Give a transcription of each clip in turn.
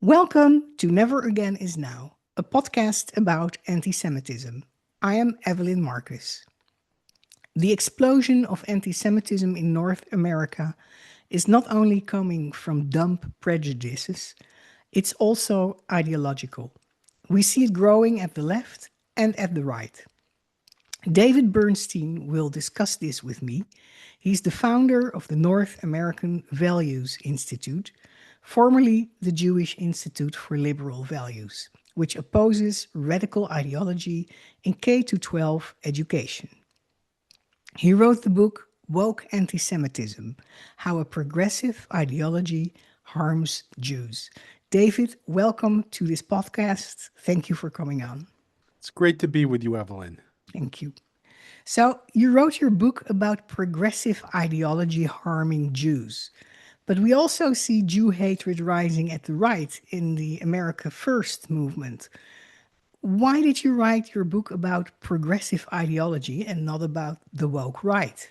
Welcome to Never Again Is Now, a podcast about anti Semitism. I am Evelyn Marcus. The explosion of anti Semitism in North America is not only coming from dumb prejudices, it's also ideological. We see it growing at the left and at the right. David Bernstein will discuss this with me. He's the founder of the North American Values Institute, formerly the Jewish Institute for Liberal Values, which opposes radical ideology in K 12 education. He wrote the book Woke Antisemitism: How a Progressive Ideology Harms Jews. David, welcome to this podcast. Thank you for coming on. It's great to be with you, Evelyn. Thank you. So, you wrote your book about progressive ideology harming Jews. But we also see Jew hatred rising at the right in the America First movement. Why did you write your book about progressive ideology and not about the woke right?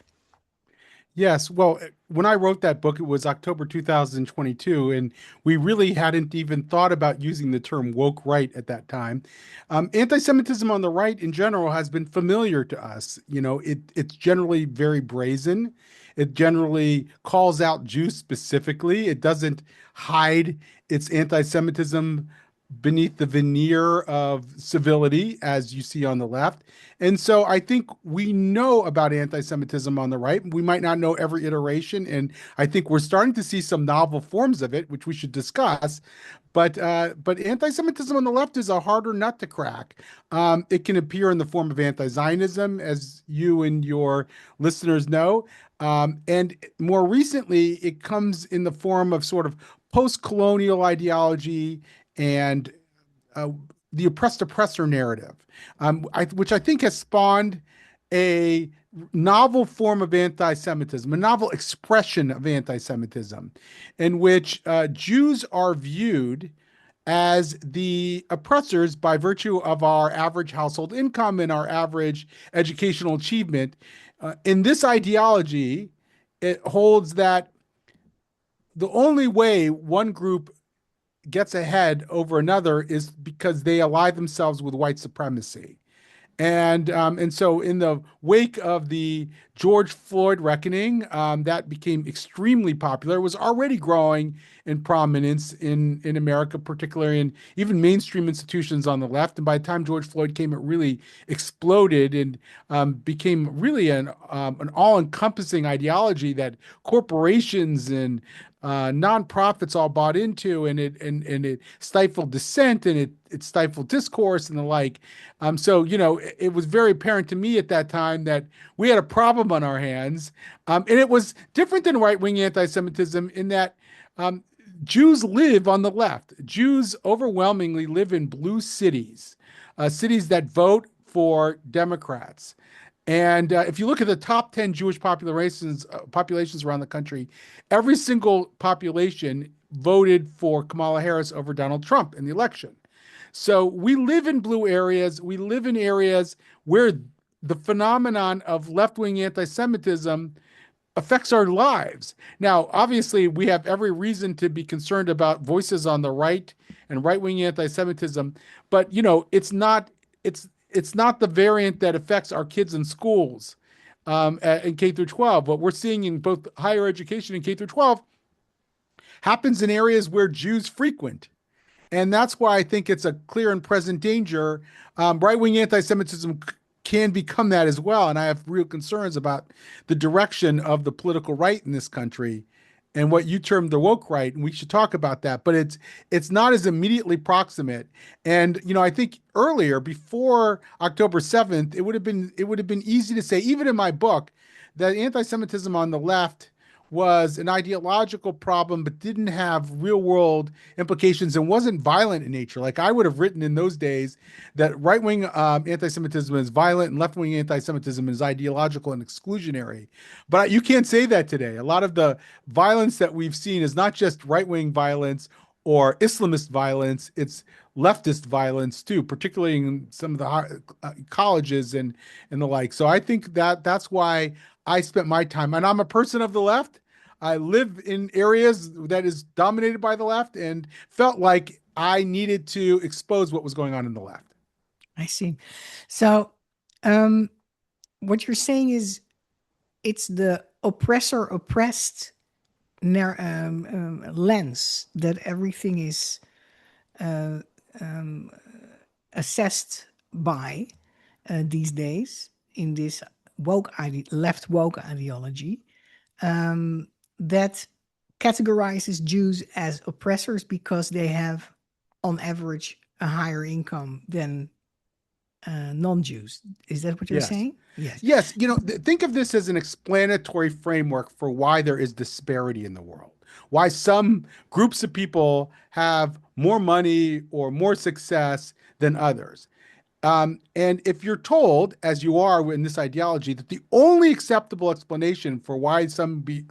Yes, well, when I wrote that book, it was October 2022, and we really hadn't even thought about using the term woke right at that time. Anti-Semitism on the right in general has been familiar to us. It's generally very brazen. It generally calls out Jews specifically. It doesn't hide its anti-Semitism beneath the veneer of civility, as you see on the left. And so I think we know about anti-Semitism on the right. We might not know every iteration, and I think we're starting to see some novel forms of it, which we should discuss. But anti-Semitism on the left is a harder nut to crack. It can appear in the form of anti-Zionism, as you and your listeners know. And more recently, it comes in the form of sort of post-colonial ideology and the oppressed oppressor narrative, which I think has spawned a novel form of anti-Semitism, a novel expression of anti-Semitism, in which Jews are viewed as the oppressors by virtue of our average household income and our average educational achievement. In this ideology, it holds that the only way one group gets ahead over another is because they ally themselves with white supremacy. And so in the wake of the George Floyd reckoning, that became extremely popular. It was already growing in prominence in America, particularly in even mainstream institutions on the left. And by the time George Floyd came, it really exploded and became really an all-encompassing ideology that corporations and nonprofits all bought into, and it stifled dissent, and it stifled discourse and the like. It was very apparent to me at that time that we had a problem on our hands. And it was different than right-wing anti-Semitism in that Jews live on the left. Jews overwhelmingly live in blue cities, cities that vote for Democrats. And if you look at the top 10 Jewish populations around the country, every single population voted for Kamala Harris over Donald Trump in the election. So we live in blue areas. We live in areas where the phenomenon of left-wing anti-Semitism affects our lives. Now, obviously, we have every reason to be concerned about voices on the right and right-wing anti-Semitism, but it's not the variant that affects our kids in schools in K through 12. What we're seeing in both higher education and K through 12 happens in areas where Jews frequent. And that's why I think it's a clear and present danger. Right-wing anti-Semitism can become that as well. And I have real concerns about the direction of the political right in this country and what you termed the woke right. And we should talk about that. But it's not as immediately proximate. And, I think earlier, before October 7th, it would have been easy to say, even in my book, that anti-Semitism on the left was an ideological problem, but didn't have real world implications and wasn't violent in nature. Like I would have written in those days that right wing anti-Semitism is violent and left wing anti-Semitism is ideological and exclusionary. But you can't say that today. A lot of the violence that we've seen is not just right wing violence or Islamist violence, it's leftist violence too, particularly in some of the colleges and the like. So I think that's why I spent my time, and I'm a person of the left. I live in areas that is dominated by the left and felt like I needed to expose what was going on in the left. I see. So, um, what you're saying is it's the oppressor oppressed lens that everything is assessed by these days in this left woke ideology that categorizes Jews as oppressors because they have, on average, a higher income than non-Jews. Is that what you're Yes. saying? Yes. Yes, think of this as an explanatory framework for why there is disparity in the world. Why some groups of people have more money or more success than others. And if you're told, as you are in this ideology, that the only acceptable explanation for why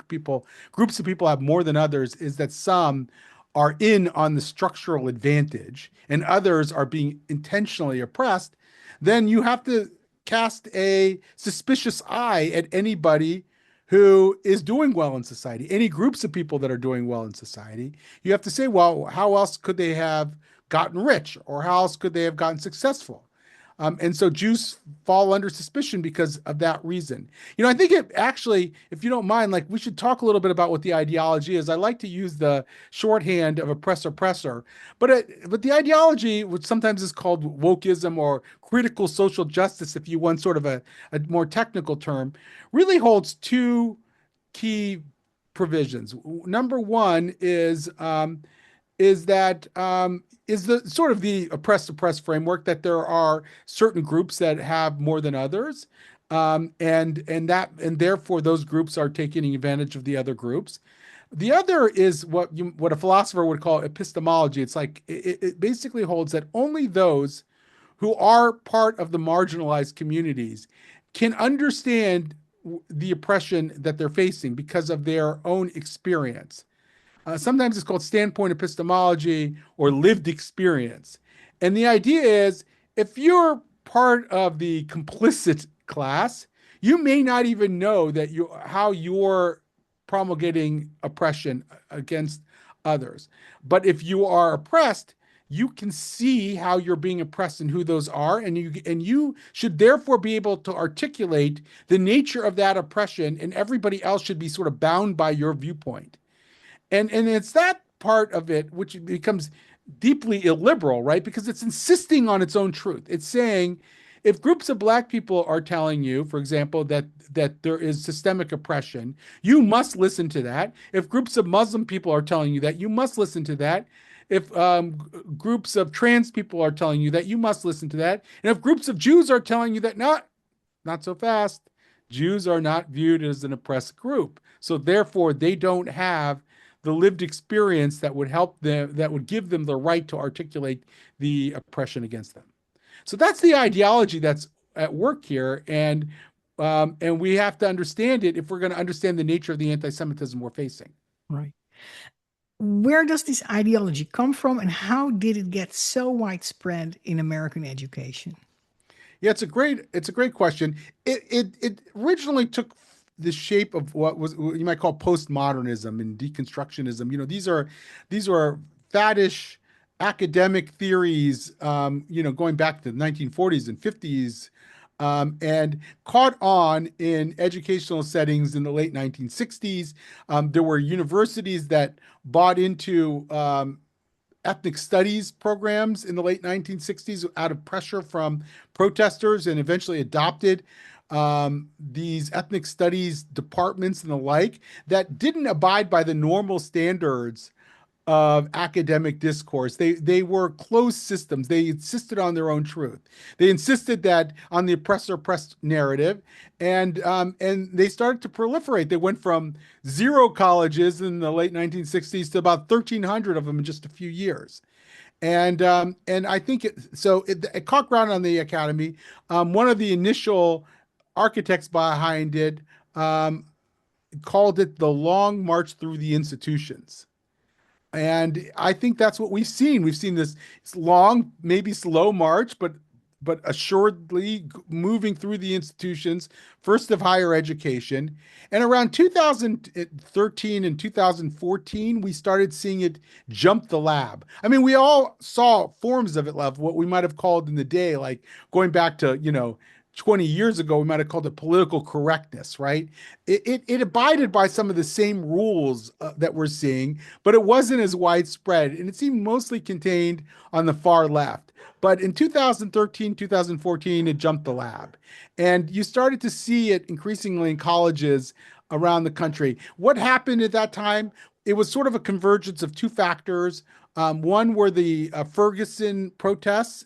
people, groups of people have more than others is that some are in on the structural advantage and others are being intentionally oppressed, then you have to cast a suspicious eye at anybody who is doing well in society, any groups of people that are doing well in society. You have to say, well, how else could they have gotten rich or how else could they have gotten successful? And so Jews fall under suspicion because of that reason. I think it actually, if you don't mind, like we should talk a little bit about what the ideology is. I like to use the shorthand of oppressor, but the ideology, which sometimes is called wokeism or critical social justice, if you want sort of a more technical term, really holds two key provisions. Number one is that is the sort of the oppressed framework that there are certain groups that have more than others, and therefore those groups are taking advantage of the other groups. The other is what a philosopher would call epistemology. It's like it basically holds that only those who are part of the marginalized communities can understand the oppression that they're facing because of their own experience. Sometimes it's called standpoint epistemology or lived experience. And the idea is if you're part of the complicit class, you may not even know that how you're promulgating oppression against others. But if you are oppressed, you can see how you're being oppressed and who those are, and you should therefore be able to articulate the nature of that oppression, and everybody else should be sort of bound by your viewpoint. And it's that part of it which becomes deeply illiberal, right? Because it's insisting on its own truth. It's saying if groups of black people are telling you, for example, that there is systemic oppression, you must listen to that. If groups of Muslim people are telling you that, you must listen to that. If groups of trans people are telling you that, you must listen to that. And if groups of Jews are telling you that, not so fast. Jews are not viewed as an oppressed group. So therefore, they don't have the lived experience that would help them, that would give them the right to articulate the oppression against them. So that's the ideology that's at work here, and we have to understand it if we're going to understand the nature of the anti-Semitism we're facing. Right. Where does this ideology come from and how did it get so widespread in American education? Yeah, it's a great question. It originally took the shape of what you might call postmodernism and deconstructionism. These are faddish academic theories, going back to the 1940s and 50s, and caught on in educational settings in the late 1960s. There were universities that bought into ethnic studies programs in the late 1960s out of pressure from protesters and eventually adopted these ethnic studies departments and the like that didn't abide by the normal standards of academic discourse. They were closed systems. They insisted on their own truth. They insisted that on the oppressor oppressed narrative, and they started to proliferate. They went from zero colleges in the late 1960s to about 1,300 of them in just a few years. And I think it caught ground on the academy. One of the initial architects behind it called it the long march through the institutions. And I think that's what we've seen. We've seen this long, maybe slow march, but but assuredly moving through the institutions, first of higher education. And around 2013 and 2014, we started seeing it jump the lab. I mean, we all saw forms of it, love, what we might have called in the day, like going back to, 20 years ago, we might have called it political correctness, right? It abided by some of the same rules that we're seeing, but it wasn't as widespread. And it seemed mostly contained on the far left. But in 2013, 2014, it jumped the lab. And you started to see it increasingly in colleges around the country. What happened at that time? It was sort of a convergence of two factors. One were the Ferguson protests,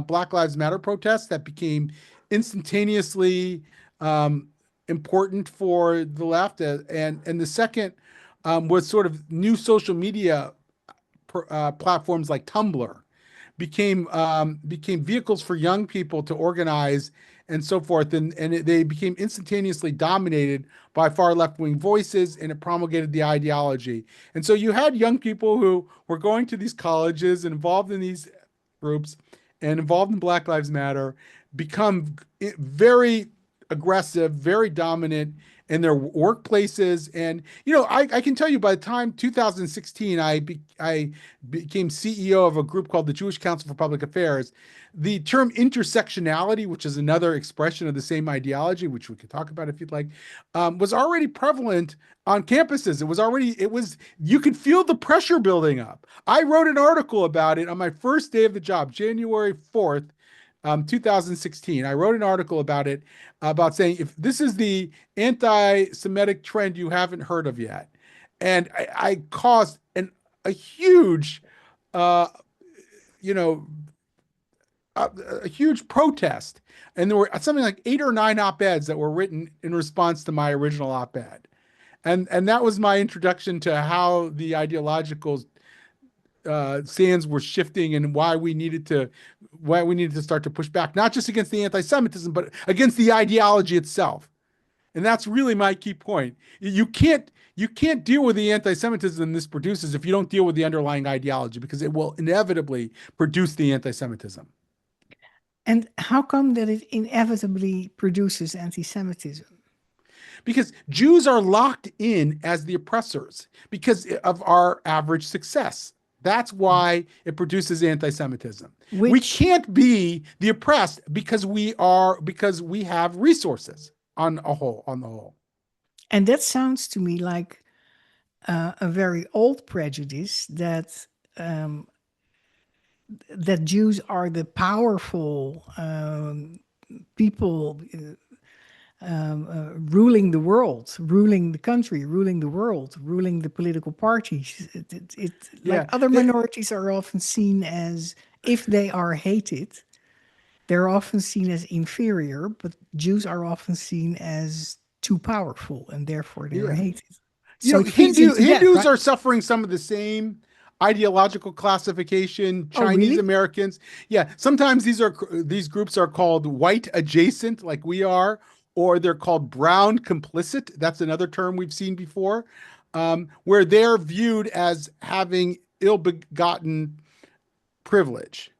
Black Lives Matter protests that became instantaneously um, important for the left. And the second was sort of new social media platforms like Tumblr became vehicles for young people to organize and so forth, they became instantaneously dominated by far left wing voices, and it promulgated the ideology. And so you had young people who were going to these colleges and involved in these groups and involved in Black Lives Matter become very aggressive, very dominant in their workplaces. And I can tell you, by the time 2016, I became CEO of a group called the Jewish Council for Public Affairs. The term intersectionality, which is another expression of the same ideology, which we could talk about if you'd like, was already prevalent on campuses. You could feel the pressure building up. I wrote an article about it on my first day of the job, January 4th, 2016. I wrote an article about it, about saying, if this is the anti-Semitic trend you haven't heard of yet. And I caused a huge, uh, you know, a huge protest. And there were something like 8 or 9 op-eds that were written in response to my original op-ed. And that was my introduction to how the ideological sands were shifting, and why we needed to start to push back, not just against the anti-Semitism, but against the ideology itself. And that's really my key point. You can't deal with the anti-Semitism this produces if you don't deal with the underlying ideology, because it will inevitably produce the anti-Semitism. And how come that it inevitably produces anti Semitism? Because Jews are locked in as the oppressors because of our average success. That's why it produces anti-Semitism. We Which, can't be the oppressed because we have resources on the whole. and that sounds to me like a very old prejudice um, that Jews are the powerful people ruling the world, ruling the country, ruling the world, ruling the political parties. Like Yeah. other minorities are often seen as, if they are hated, they're often seen as inferior, but Jews are often seen as too powerful and therefore they're Yeah. hated. So it feeds into that, Hindus right? are suffering some of the same ideological classification. Oh, Chinese really? Americans, yeah. Sometimes these groups are called white adjacent, like we are, or they're called brown complicit. That's another term we've seen before, where they're viewed as having ill-begotten privilege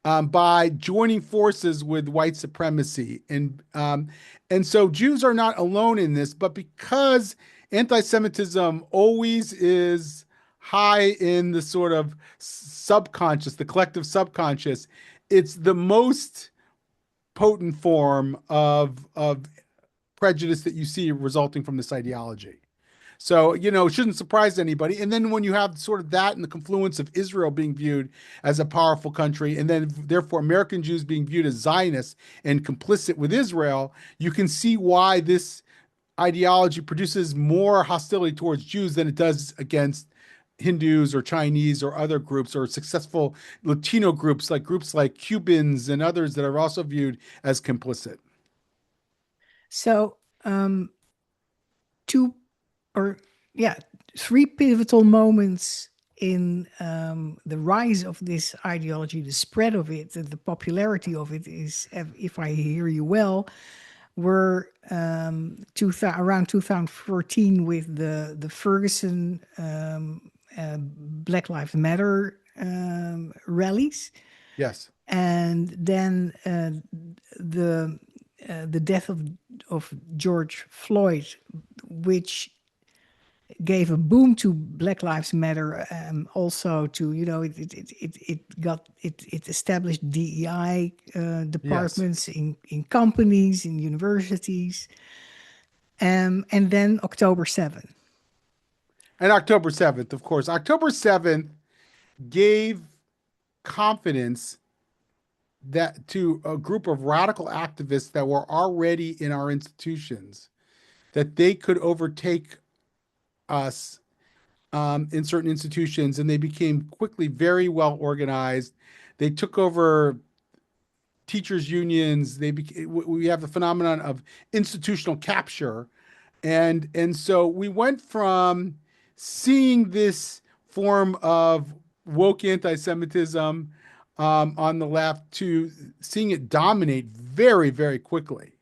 by joining forces with white supremacy. And so Jews are not alone in this, but because anti-Semitism always is high in the sort of subconscious, the collective subconscious, it's the most potent form of prejudice that you see resulting from this ideology. So, it shouldn't surprise anybody. And then when you have sort of that and the confluence of Israel being viewed as a powerful country, and then therefore American Jews being viewed as Zionists and complicit with Israel, you can see why this ideology produces more hostility towards Jews than it does against Hindus or Chinese or other groups or successful Latino groups like Cubans and others that are also viewed as complicit. So, two or yeah, three pivotal moments in the rise of this ideology, the spread of it, the popularity of it is, if I hear you well, were around 2014 with the Ferguson Black Lives Matter rallies, Yes. and then the the death of George Floyd, which gave a boom to Black Lives Matter. Also, to it established DEI Yes. departments in companies, in universities, and then October 7th. And October 7th, of course. October 7th gave confidence that to a group of radical activists that were already in our institutions that they could overtake us in certain institutions, and they became quickly very well organized. They took over teachers unions. We have the phenomenon of institutional capture, and so we went from seeing this form of woke anti-Semitism on the left to seeing it dominate very, very quickly.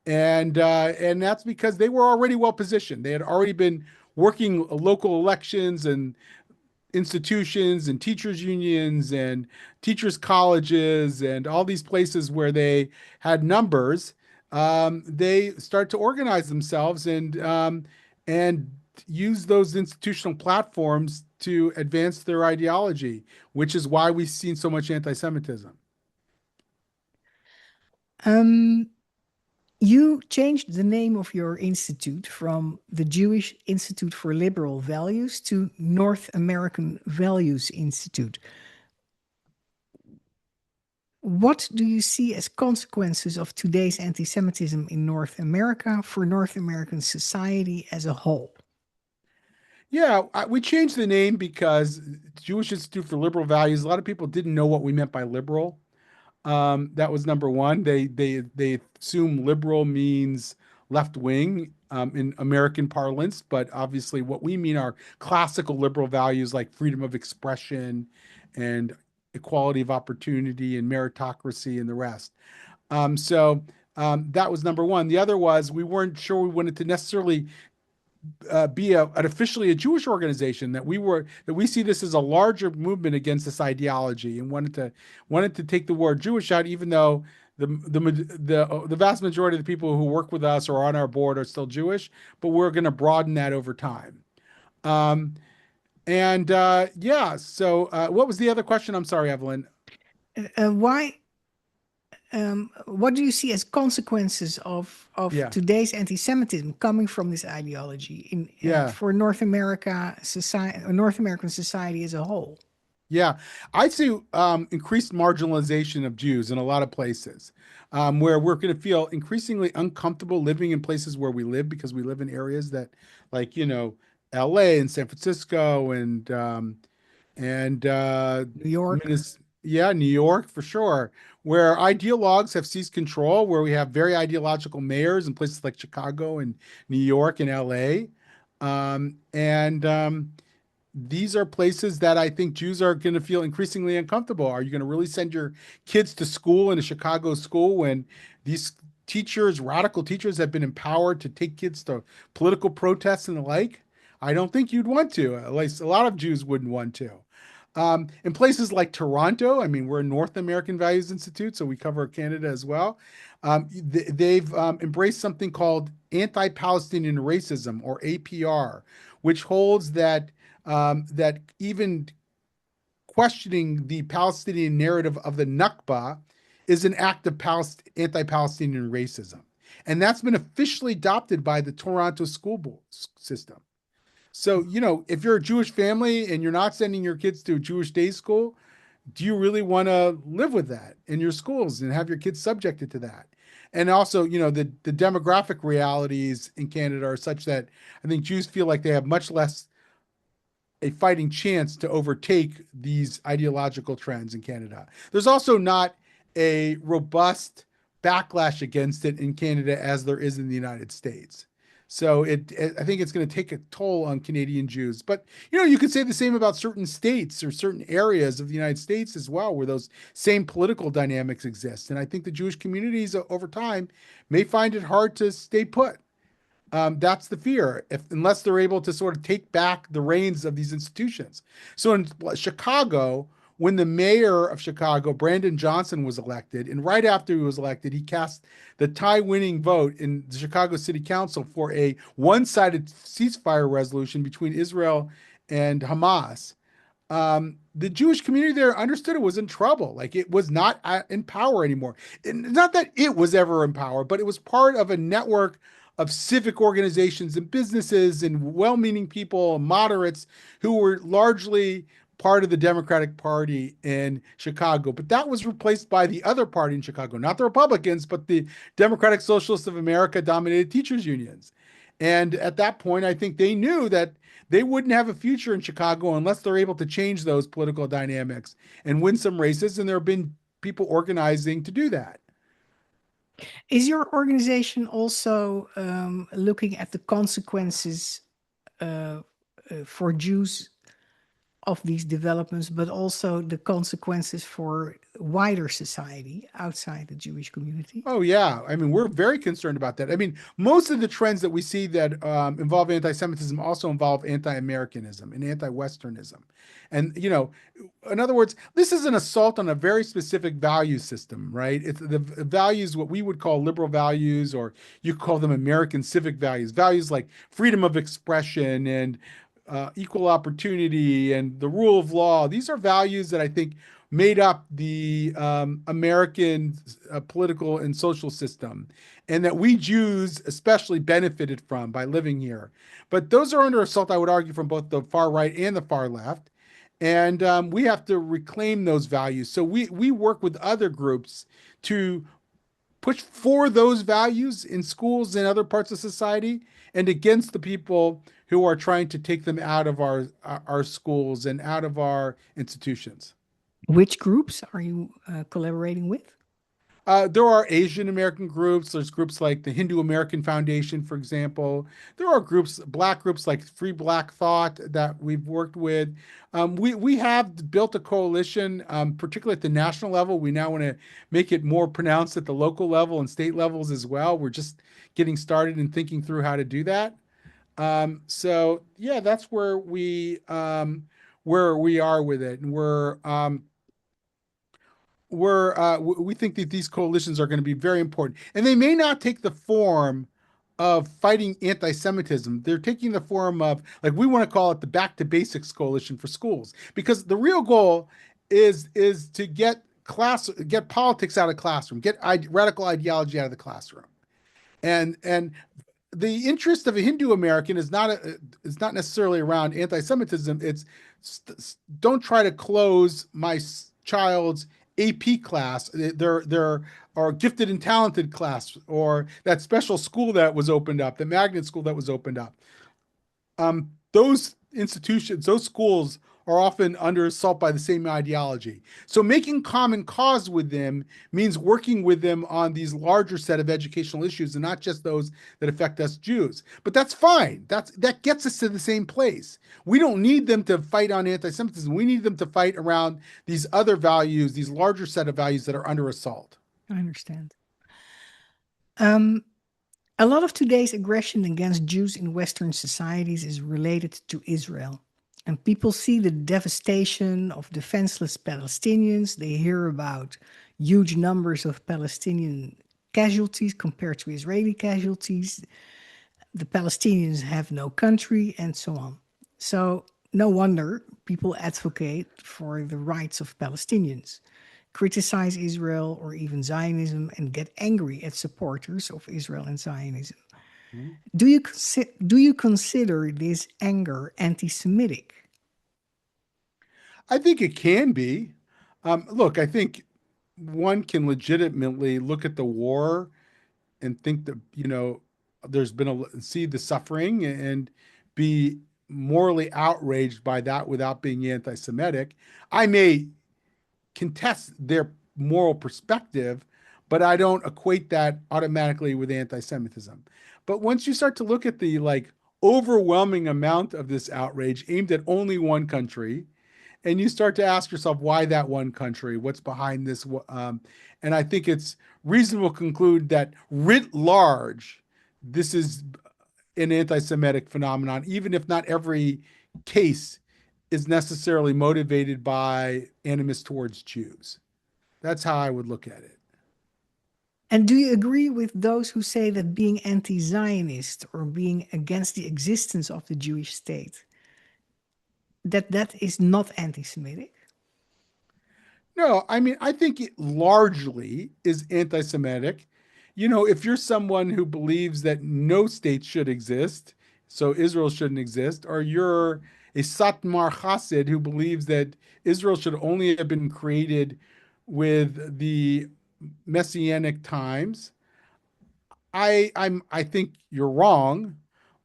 And that's because they were already well positioned. They had already been working local elections and institutions and teachers unions and teachers colleges and all these places where they had numbers. They start to organize themselves and use those institutional platforms to advance their ideology, which is why we've seen so much anti-Semitism. Um, you changed the name of your institute from the Jewish Institute for Liberal Values to North American Values Institute. What do you see as consequences of today's anti Semitism in North America for North American society as a whole? Yeah, we changed the name because Jewish Institute for Liberal Values, a lot of people didn't know what we meant by liberal. That was number one. They assume liberal means left wing in American parlance, but obviously what we mean are classical liberal values like freedom of expression and equality of opportunity and meritocracy and the rest. That was number one. The other was we weren't sure we wanted to necessarily be an officially a Jewish organization, that we see this as a larger movement against this ideology and wanted to take the word Jewish out, even though the vast majority of the people who work with us or on our board are still Jewish, but we're going to broaden that over time. Um, and yeah, so what was the other question? I'm sorry, Evelyn. Why what do you see as consequences of Yeah, today's anti-Semitism coming from this ideology in yeah. for North American society as a whole? Yeah, I see increased marginalization of Jews in a lot of places, where we're going to feel increasingly uncomfortable living in places where we live because we live in areas that, like, LA and San Francisco and New York, yeah, New York for sure, where ideologues have seized control, where we have very ideological mayors in places like Chicago and New York and LA. And These are places that I think Jews are going to feel increasingly uncomfortable. Are you going to really send your kids to school in a Chicago school when these teachers, radical teachers, have been empowered to take kids to political protests and the like? I don't think you'd want to. At least a lot of Jews wouldn't want to. In places like Toronto, I mean, we're a North American Values Institute, so we cover Canada as well. They've embraced something called anti-Palestinian racism, or APR, which holds that even questioning the Palestinian narrative of the Nakba is an act of anti-Palestinian racism. And that's been officially adopted by the Toronto school board system. So, if you're a Jewish family and you're not sending your kids to a Jewish day school, do you really want to live with that in your schools and have your kids subjected to that? And also, the demographic realities in Canada are such that I think Jews feel like they have much less a fighting chance to overtake these ideological trends in Canada. There's also not a robust backlash against it in Canada as there is in the United States. So I think it's going to take a toll on Canadian Jews. But you could say the same about certain states or certain areas of the United States as well, where those same political dynamics exist. And I think the Jewish communities over time may find it hard to stay put. That's the fear, unless they're able to sort of take back the reins of these institutions. So in Chicago, when the mayor of Chicago, Brandon Johnson, was elected, and right after he was elected, he cast the tie-winning vote in the Chicago City Council for a one-sided ceasefire resolution between Israel and Hamas. The Jewish community there understood it was in trouble. Like it was not in power anymore. And not that it was ever in power, but it was part of a network of civic organizations and businesses and well-meaning people, moderates who were largely part of the Democratic Party in Chicago. But that was replaced by the other party in Chicago, not the Republicans, but the Democratic Socialists of America dominated teachers unions. And at that point, I think they knew that they wouldn't have a future in Chicago unless they're able to change those political dynamics and win some races. And there have been people organizing to do that. Is your organization also looking at the consequences for Jews of these developments, but also the consequences for wider society outside the Jewish community? Oh yeah, I mean we're very concerned about that. I mean most of the trends that we see that involve anti-Semitism also involve anti-Americanism and anti-Westernism, and in other words, this is an assault on a very specific value system, right? It's the values what we would call liberal values, or you call them American civic values, values like freedom of expression and equal opportunity and the rule of law. These are values that I think made up the American political and social system, and that we Jews especially benefited from by living here. But those are under assault, I would argue, from both the far right and the far left. And we have to reclaim those values. So we work with other groups to push for those values in schools and other parts of society, and against the people who are trying to take them out of our schools and out of our institutions. Which groups are you collaborating with? There are Asian American groups. There's groups like the Hindu American Foundation, for example. There are groups, Black groups like Free Black Thought that we've worked with. We have built a coalition, particularly at the national level. We now want to make it more pronounced at the local level and state levels as well. We're just getting started and thinking through how to do that. So yeah, that's where we are with it, and we think that these coalitions are going to be very important, and they may not take the form of fighting anti-Semitism. They're taking the form of, like, we want to call it the Back to Basics Coalition for schools, because the real goal is to get politics out of the classroom, get radical ideology out of the classroom, and the interest of a Hindu American is not necessarily around anti-Semitism. It's don't try to close my child's AP class, their or gifted and talented class, or that special school that was opened up, the magnet school that was opened up. Those institutions, those schools are often under assault by the same ideology. So making common cause with them means working with them on these larger set of educational issues, and not just those that affect us Jews. But that's fine. That gets us to the same place. We don't need them to fight on anti-Semitism. We need them to fight around these other values, these larger set of values that are under assault. I understand. Um, a lot of today's aggression against Jews in Western societies is related to Israel. And people see the devastation of defenseless Palestinians. They hear about huge numbers of Palestinian casualties compared to Israeli casualties. The Palestinians have no country, and so on. So, no wonder people advocate for the rights of Palestinians, criticize Israel or even Zionism, and get angry at supporters of Israel and Zionism. Mhm. Do you consider this anger anti-Semitic? I think it can be. Look, I think one can legitimately look at the war and think that there's been see the suffering and be morally outraged by that without being anti-Semitic. I may contest their moral perspective, but I don't equate that automatically with anti-Semitism. But once you start to look at the overwhelming amount of this outrage aimed at only one country, and you start to ask yourself why that one country, what's behind this, and I think it's reasonable to conclude that writ large, this is an anti-Semitic phenomenon, even if not every case is necessarily motivated by animus towards Jews. That's how I would look at it. And do you agree with those who say that being anti Zionist or being against the existence of the Jewish state, that is not anti Semitic? No, I mean, I think it largely is anti-Semitic. If you're someone who believes that no state should exist, so Israel shouldn't exist, or you're a Satmar Chassid who believes that Israel should only have been created with the Messianic times, I think you're wrong,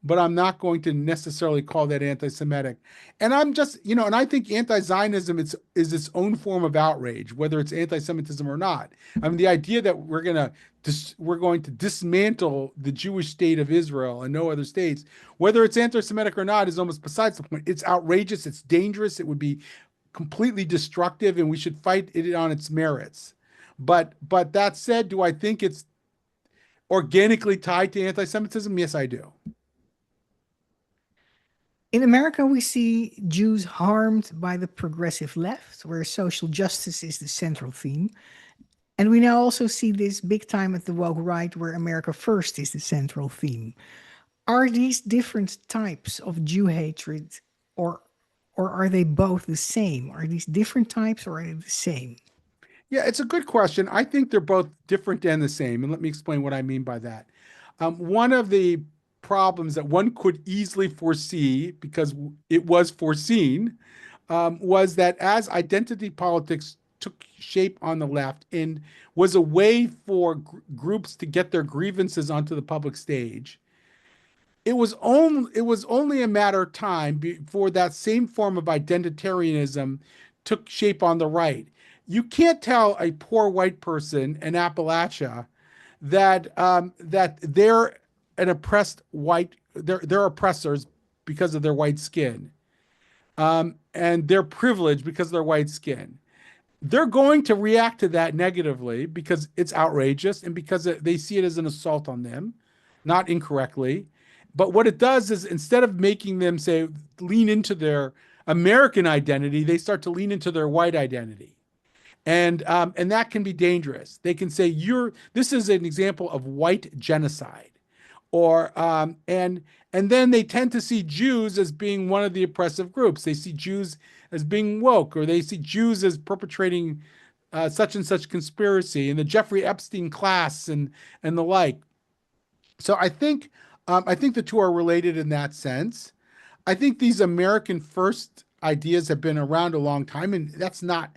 but I'm not going to necessarily call that anti-Semitic. And I'm just, and I think anti-Zionism is its own form of outrage, whether it's anti-Semitism or not. I mean, the idea that we're going to dismantle the Jewish state of Israel and no other states, whether it's anti-Semitic or not, is almost besides the point. It's outrageous, it's dangerous, it would be completely destructive, and we should fight it on its merits. But that said, do I think it's organically tied to anti-Semitism? Yes, I do. In America, we see Jews harmed by the progressive left, where social justice is the central theme. And we now also see this big time at the woke right, where America first is the central theme. Are these different types of Jew hatred, or or are they both the same? Are these different types or are they the same? Yeah, it's a good question. I think they're both different and the same. And let me explain what I mean by that. One of the problems that one could easily foresee, because it was foreseen, was that as identity politics took shape on the left and was a way for groups to get their grievances onto the public stage, it was only a matter of time before that same form of identitarianism took shape on the right. You can't tell a poor white person in Appalachia that they're an oppressed white they're oppressors because of their white skin, and they're privileged because of their white skin. They're going to react to that negatively because it's outrageous and because they see it as an assault on them, not incorrectly. But what it does is instead of making them say lean into their American identity, they start to lean into their white identity. And that can be dangerous. They can say you're this is an example of white genocide, or and then they tend to see Jews as being one of the oppressive groups. They see Jews as being woke, or they see Jews as perpetrating such and such conspiracy, and the Jeffrey Epstein class, and the like. So I think the two are related in that sense. I think these American first ideas have been around a long time, and that's not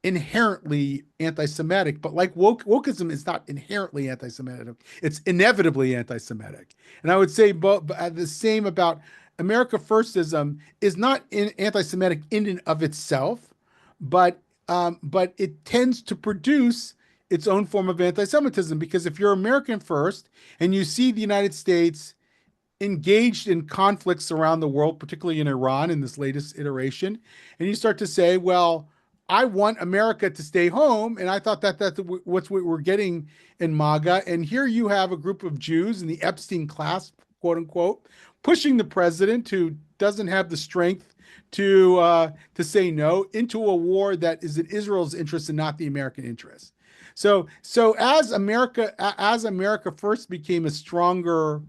inherently anti-Semitic, but like wokeism is not inherently anti-Semitic. It's inevitably anti-Semitic. And I would say both the same about America Firstism is not anti-Semitic in and of itself, but it tends to produce its own form of anti-Semitism, because if you're American first and you see the United States engaged in conflicts around the world, particularly in Iran in this latest iteration, and you start to say, well, I want America to stay home, and I thought that that's what we're getting in MAGA. And here you have a group of Jews in the Epstein class, quote unquote, pushing the president, who doesn't have the strength to say no, into a war that is in Israel's interest and not the American interest. So as America first became a stronger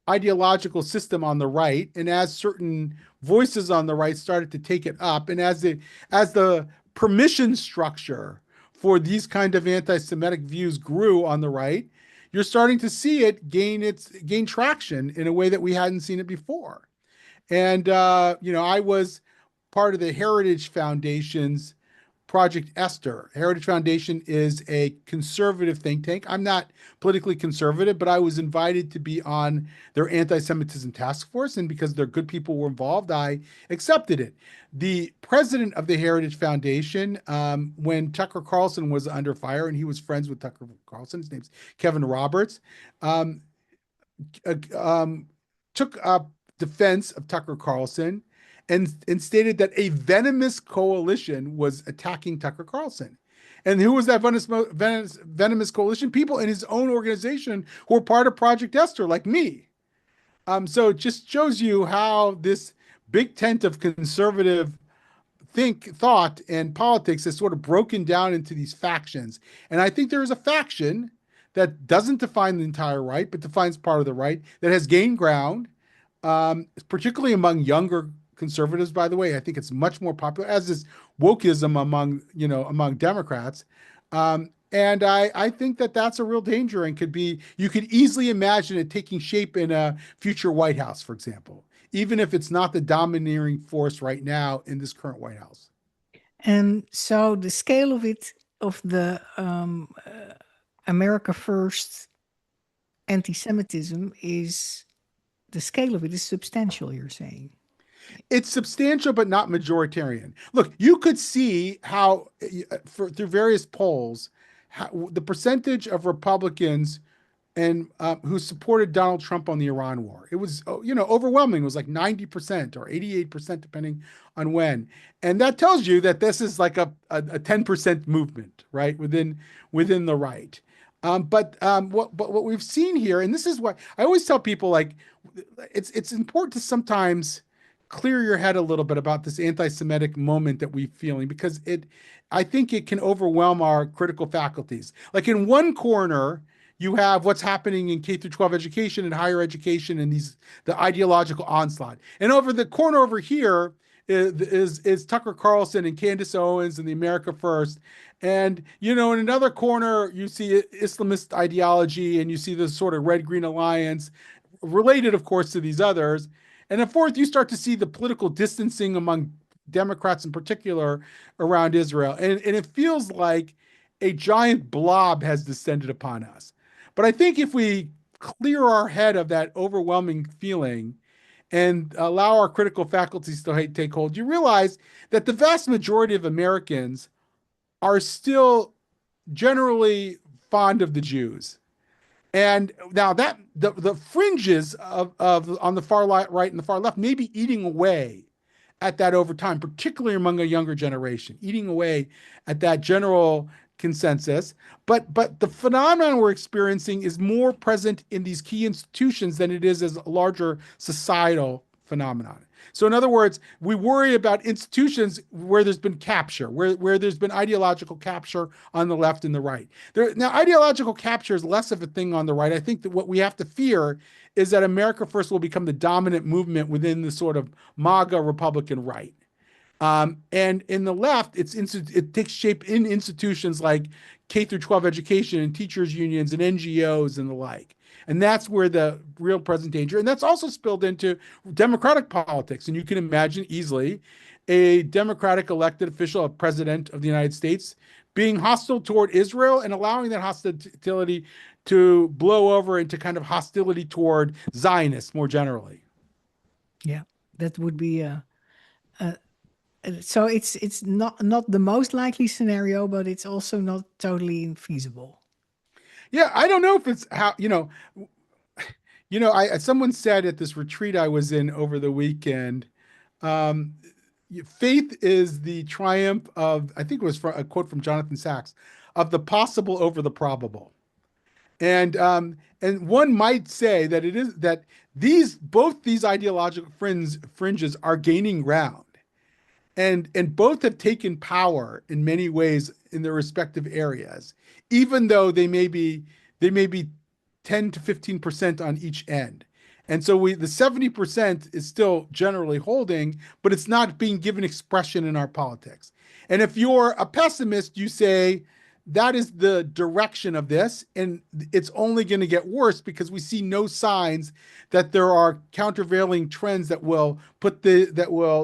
ideological system on the right, and as certain voices on the right started to take it up, and as the permission structure for these kind of anti-Semitic views grew on the right, you're starting to see it gain traction in a way that we hadn't seen it before. And I was part of the Heritage Foundation's Project Esther. Heritage Foundation is a conservative think tank. I'm not politically conservative, but I was invited to be on their anti-Semitism task force, and because their good people were involved, I accepted it. The president of the Heritage Foundation, when Tucker Carlson was under fire, and he was friends with Tucker Carlson, his name's Kevin Roberts, um, um, took up defense of Tucker Carlson, and stated that a venomous coalition was attacking Tucker Carlson. And who was that venomous coalition? People in his own organization who were part of Project Esther, like me. So it just shows you how this big tent of conservative thought and politics is sort of broken down into these factions. And I think there is a faction that doesn't define the entire right, but defines part of the right that has gained ground, particularly among younger conservatives. By the way, I think it's much more popular, as is wokeism among Democrats. And I think that that's a real danger and you could easily imagine it taking shape in a future White House, for example, even if it's not the domineering force right now in this current White House. And so the scale of it, of the America First anti Semitism, the scale of it is substantial, you're saying. It's substantial, but not majoritarian. Look, you could see how, through various polls, how, the percentage of Republicans and who supported Donald Trump on the Iran war. It was, overwhelming. It was like 90% or 88%, depending on when. And that tells you that this is like a 10% movement, right, within the right. But what we've seen here, and this is what I always tell people, like, it's important to sometimes clear your head a little bit about this anti-Semitic moment that we're feeling, because I think it can overwhelm our critical faculties. Like, in one corner, you have what's happening in K through 12 education and higher education and the ideological onslaught. And over the corner over here is Tucker Carlson and Candace Owens and the America First. And, in another corner, you see Islamist ideology and you see the sort of red-green alliance related, of course, to these others. And then fourth, you start to see the political distancing among Democrats in particular around Israel. And it feels like a giant blob has descended upon us. But I think if we clear our head of that overwhelming feeling and allow our critical faculties to take hold, you realize that the vast majority of Americans are still generally fond of the Jews. And now that the fringes of on the far right and the far left may be eating away at that over time, particularly among a younger generation, eating away at that general consensus. But the phenomenon we're experiencing is more present in these key institutions than it is as a larger societal phenomenon. So in other words, we worry about institutions where there's been capture, where there's been ideological capture on the left and the right. Now, ideological capture is less of a thing on the right. I think that what we have to fear is that America First will become the dominant movement within the sort of MAGA Republican right. And in the left, it takes shape in institutions like K through 12 education and teachers unions and NGOs and the like. And that's where the real present danger, and that's also spilled into democratic politics. And you can imagine easily a Democratic elected official, a president of the United States, being hostile toward Israel and allowing that hostility to blow over into kind of hostility toward Zionists more generally. Yeah, that would be so it's not the most likely scenario, but it's also not totally infeasible. Yeah, I don't know if it's how, someone said at this retreat I was in over the weekend, um, faith is the triumph of, I think it was a quote from Jonathan Sachs, of the possible over the probable. And one might say that it is that both these ideological fringes are gaining ground, and both have taken power in many ways in their respective areas, even though they may be 10 to 15% on each end. And so the 70% is still generally holding, but it's not being given expression in our politics. And if you're a pessimist, you say that is the direction of this, and it's only going to get worse because we see no signs that there are countervailing trends that will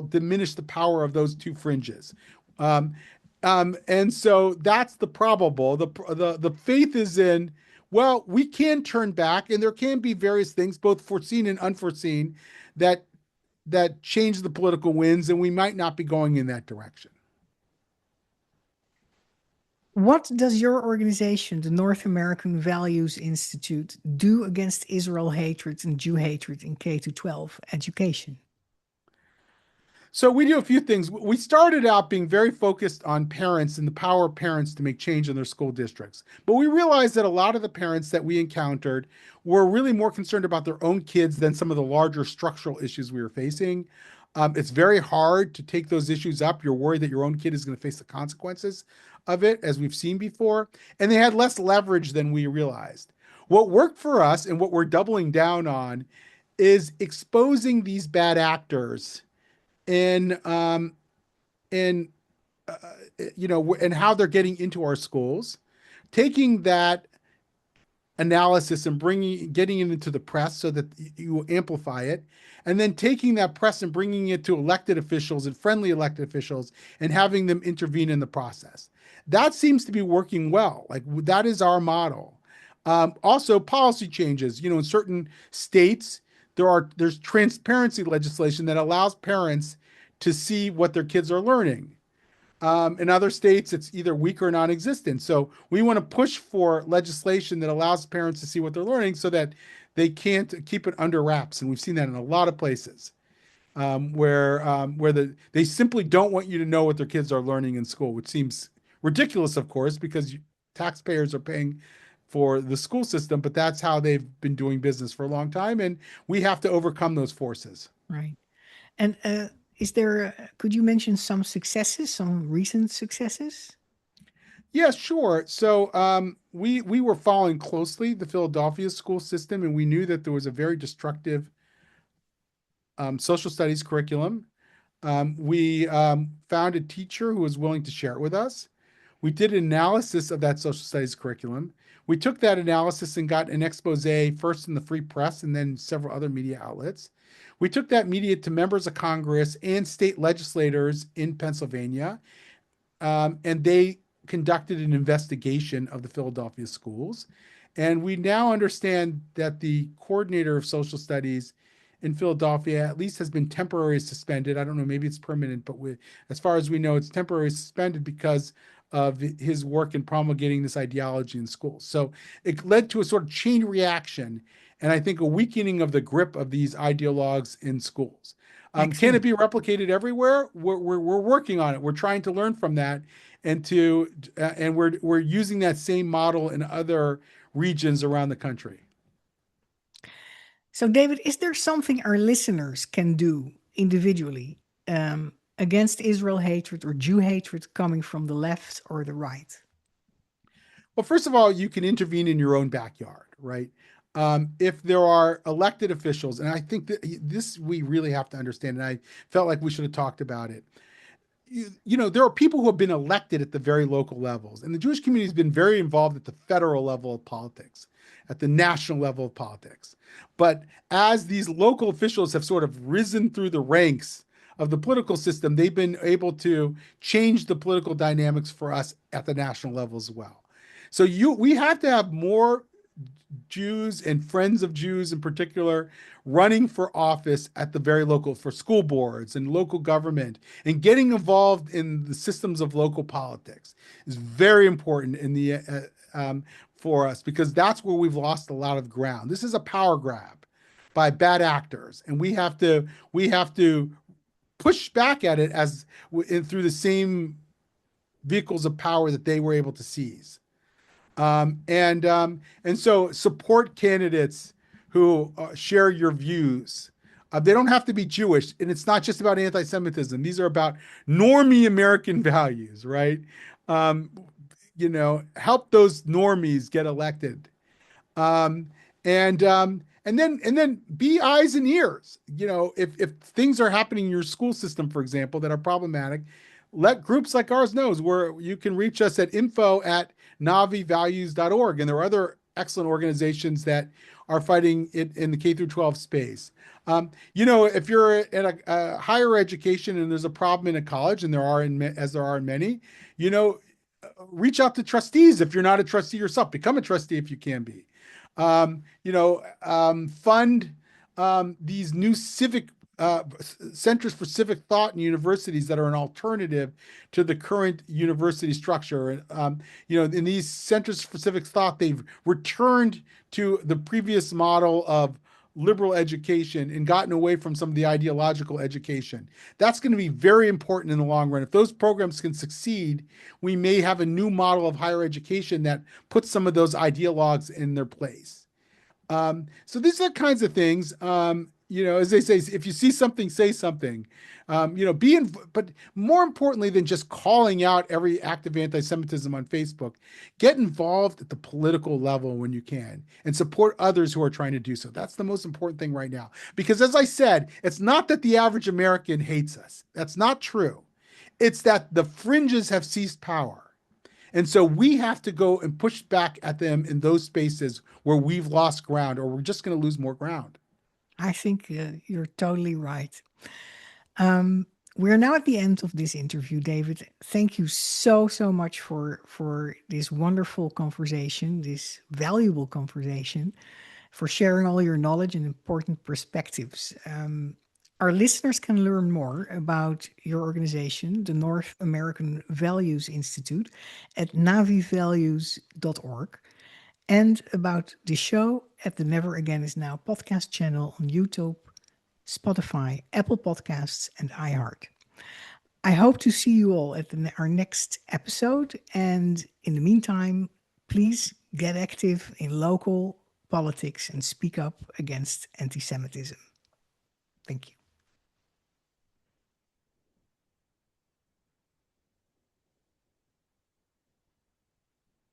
diminish the power of those two fringes. Um, and so that's the probable. The faith is in, well, we can turn back, and there can be various things, both foreseen and unforeseen, that change the political winds, and we might not be going in that direction. What does your organization, the North American Values Institute, do against Israel hatred and Jew hatred in K to 12 education? So we do a few things. We started out being very focused on parents and the power of parents to make change in their school districts. But we realized that a lot of the parents that we encountered were really more concerned about their own kids than some of the larger structural issues we were facing. It's very hard to take those issues up. You're worried that your own kid is going to face the consequences of it, as we've seen before. And they had less leverage than we realized. What worked for us and what we're doubling down on is exposing these bad actors in in uh, and how they're getting into our schools, taking that analysis and getting it into the press so that you amplify it, and then taking that press and bringing it to elected officials and friendly elected officials and having them intervene in the process. That seems to be working well. Like, that is our model. Also, policy changes. In certain states, there's transparency legislation that allows parents to see what their kids are learning. In other states, it's either weak or non-existent. So we want to push for legislation that allows parents to see what they're learning so that they can't keep it under wraps. And we've seen that in a lot of places, where they simply don't want you to know what their kids are learning in school, which seems ridiculous, of course, because taxpayers are paying for the school system, but that's how they've been doing business for a long time, and we have to overcome those forces. Right. And could you mention some successes, some recent successes? Yeah, sure. So we were following closely the Philadelphia school system, and we knew that there was a very destructive social studies curriculum. We found a teacher who was willing to share it with us. We did an analysis of that social studies curriculum. We took that analysis and got an expose first in the Free Press and then several other media outlets. We took that media to members of Congress and state legislators in Pennsylvania, and they conducted an investigation of the Philadelphia schools. And we now understand that the coordinator of social studies in Philadelphia at least has been temporarily suspended. I don't know, maybe it's permanent, but as far as we know, it's temporarily suspended because of his work in promulgating this ideology in schools. So it led to a sort of chain reaction, and I think a weakening of the grip of these ideologues in schools. Can it Excellent. be replicated everywhere? We're working on it. We're trying to learn from that, and we're using that same model in other regions around the country. So, David, is there something our listeners can do individually against Israel hatred or Jew hatred coming from the left or the right? Well, first of all, you can intervene in your own backyard, right? If there are elected officials, and I think that this we really have to understand, and I felt like we should have talked about it. There are people who have been elected at the very local levels, and the Jewish community has been very involved at the federal level of politics, at the national level of politics. But as these local officials have sort of risen through the ranks of the political system, they've been able to change the political dynamics for us at the national level as well. So we have to have more Jews and friends of Jews in particular running for office at the very local, for school boards and local government, and getting involved in the systems of local politics is very important for us, because that's where we've lost a lot of ground. This is a power grab by bad actors, and we have to push back at it through the same vehicles of power that they were able to seize. And so support candidates who share your views. They don't have to be Jewish, and it's not just about anti-Semitism. These are about normie American values, right? Um, help those normies get elected. Um, and then be eyes and ears. If things are happening in your school system, for example, that are problematic, let groups like ours know, where you can reach us at info@navivalues.org. And there are other excellent organizations that are fighting it in the K through 12 space. If you're at a higher education and there's a problem in a college, and as there are in many, reach out to trustees. If you're not a trustee yourself, become a trustee if you can be. Fund these new civic centers for civic thought in universities that are an alternative to the current university structure. In these centers for civic thought, they've returned to the previous model of liberal education and gotten away from some of the ideological education. That's going to be very important in the long run. If those programs can succeed, we may have a new model of higher education that puts some of those ideologues in their place. So these are the kinds of things. As they say, if you see something, say something. Be but more importantly than just calling out every act of anti-Semitism on Facebook, get involved at the political level when you can and support others who are trying to do so. That's the most important thing right now. Because as I said, it's not that the average American hates us. That's not true. It's that the fringes have seized power. And so we have to go and push back at them in those spaces where we've lost ground or we're just going to lose more ground. I think you're totally right. We're now at the end of this interview, David. Thank you so much for this wonderful conversation, this valuable conversation, for sharing all your knowledge and important perspectives. Our listeners can learn more about your organization, the North American Values Institute, at navivalues.org, and about the show at the Never Again Is Now podcast channel on YouTube, Spotify, Apple Podcasts, and iHeart. I hope to see you all at our next episode. And in the meantime, please get active in local politics and speak up against anti Semitism. Thank you.